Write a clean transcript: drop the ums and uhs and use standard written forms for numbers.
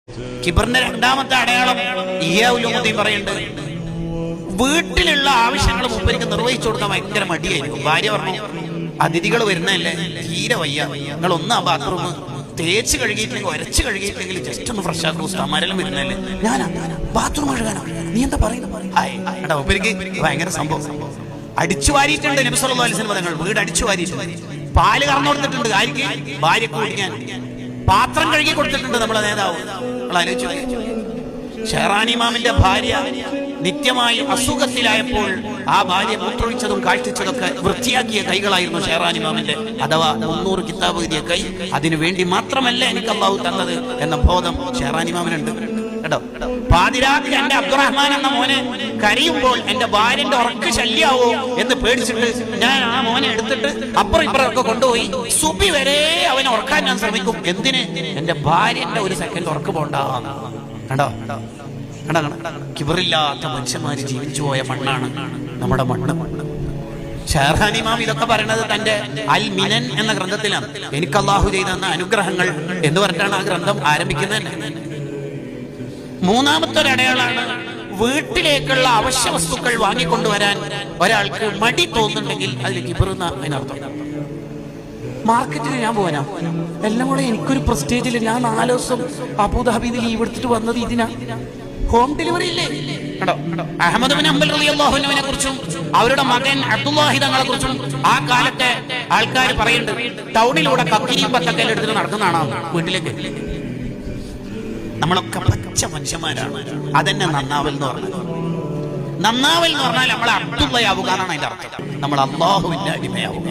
കിബറിന്റെ രണ്ടാമത്തെ അടയാളം ഇഹ്യാഉലുമുദ്ദീൻ പറയുന്നുണ്ട്, വീട്ടിലുള്ള ആവശ്യങ്ങൾ മൂപ്പർക്ക് നിർവഹിച്ചു കൊടുക്കാൻ ഭയങ്കര മടിയായിരിക്കും. ഭാര്യ പറഞ്ഞു, അതിഥികൾ വരുന്നതല്ലേ, തീരെ വയ്യ, നിങ്ങൾ ഒന്നാ ബാത്റൂം തേച്ച് കഴുകിയിട്ടില്ലെങ്കിൽ ഒരച്ച് കഴുകിയിട്ടില്ലെങ്കിൽ ജസ്റ്റ് ഒന്ന് ഫ്രഷ് ആക്കും, ഉസ്താമാരെല്ലാം വരുന്നതല്ലേ, ഞാനാ ബാത്റൂം കഴുകാനോ, നീ എന്താ പറയുന്നത്? മൂപ്പർക്ക് ഭയങ്കര സംഭവം. അടിച്ചു വാരിയിട്ടുണ്ട് നബി സല്ലല്ലാഹു അലൈഹി വസല്ലം തങ്ങൾ, വീട് അടിച്ചു വാരിയിട്ടുണ്ട്. പാല് കറന്നു കൊടുത്തിട്ടുണ്ട് ആർക്ക്? ഭാര്യക്ക് കുടിക്കാൻ. പാത്രം കഴുകി കൊടുത്തിട്ടുണ്ട് നമ്മളെ നേതാവ്. നമ്മൾ ആലോചിച്ചു, ഷെഹ്റാൻ ഇമാമിന്റെ ഭാര്യ നിത്യമായി അസുഖത്തിലായപ്പോൾ ആ ഭാര്യ മൂത്രൊഴിച്ചതും കാഴ്ചച്ചതൊക്കെ വൃത്തിയാക്കിയ കൈകളായിരുന്നു ഷെഹ്റാൻ ഇമാമിന്റെ, അഥവാ 300 കിതാബ് എഴുതിയ കൈ. അതിനു വേണ്ടി മാത്രമല്ല എനിക്ക് അള്ളാഹു തന്നത് എന്ന ബോധം ഷെഹ്റാൻ ഇമാമിനുണ്ട് കേട്ടോ. പാതിരാത്രി എന്റെ അബ്ദുറഹ്മാൻ എന്ന മോനെ കരയുമ്പോൾ എന്റെ ഭാര്യന്റെ ഉറക്ക് ശല്യാവോ എന്ന് പേടിച്ചിട്ട് ഞാൻ ആ മോനെ എടുത്തിട്ട് അപ്പുറം ഇപ്പുറമൊക്കെ കൊണ്ടുപോയി സുബി വരെ അവനെ ഉറക്കാൻ ഞാൻ ശ്രമിക്കും. എന്തിന്? എന്റെ ഭാര്യന്റെ ഒരു സെക്കൻഡ് ഉറക്ക് പോണ്ടാന്ന്. കണ്ടോ? കിബറില്ലാത്ത മനുഷ്യന്മാര് ജീവിച്ചു പോയ മണ്ണാണ് നമ്മുടെ മണ്ണ്. ഷെഹ്റാൻ ഇമാം ഇതൊക്കെ പറയുന്നത് തന്റെ അൽ മിനൻ എന്ന ഗ്രന്ഥത്തിലാണ്. എനിക്ക് അള്ളാഹു ചെയ്ത അനുഗ്രഹങ്ങൾ എന്ന് പറഞ്ഞിട്ടാണ് ആ ഗ്രന്ഥം ആരംഭിക്കുന്നത്. മൂന്നാമത്തെ ഒരു അടയാളാണ്, വീട്ടിലേക്കുള്ള അവശ്യ വസ്തുക്കൾ വാങ്ങിക്കൊണ്ടുവരാൻ ഒരാൾക്ക് മടി തോന്നുന്നുണ്ടെങ്കിൽ അതിൽ കിബറുന്ന അതിനർത്ഥം. മാർക്കറ്റിൽ ഞാൻ പോവാനാ, എല്ലാം കൂടെ എനിക്കൊരു പ്രസ്റ്റേജിൽ ഞാൻ 4 ദിവസം അബുദാബിയിൽ ലീവ് എടുത്തിട്ട് വന്നത് ഇതിനാ. ഹോം ഡെലിവറി ഇല്ലേ? അഹ്മദ് ബിൻ ഹംബൽ റളിയല്ലാഹു അൻഹുവിനെ കുറിച്ചും അവരുടെ മകൻ അബ്ദുല്ലാഹി തങ്ങളെ കുറിച്ചും ആ കാലത്തെ ആൾക്കാർ പറയുന്നുണ്ട്, ടൗണിലൂടെ കക്കിരിയും പത്തക്കല്ലും എടുത്തിട്ട് നടക്കുന്നതാണ് വീട്ടിലേക്ക്. നമ്മളൊക്കെ പച്ച മനുഷ്യന്മാരാണ്. അതന്നെ നന്നാവൽ എന്ന് പറഞ്ഞത്. നന്നാവൽ എന്ന് പറഞ്ഞാൽ നമ്മൾ അബ്ദുള്ളയാവുക എന്നാണ് അതിന്റെ അർത്ഥം. നമ്മൾ അല്ലാഹുവിന്റെ അടിമയാവുക.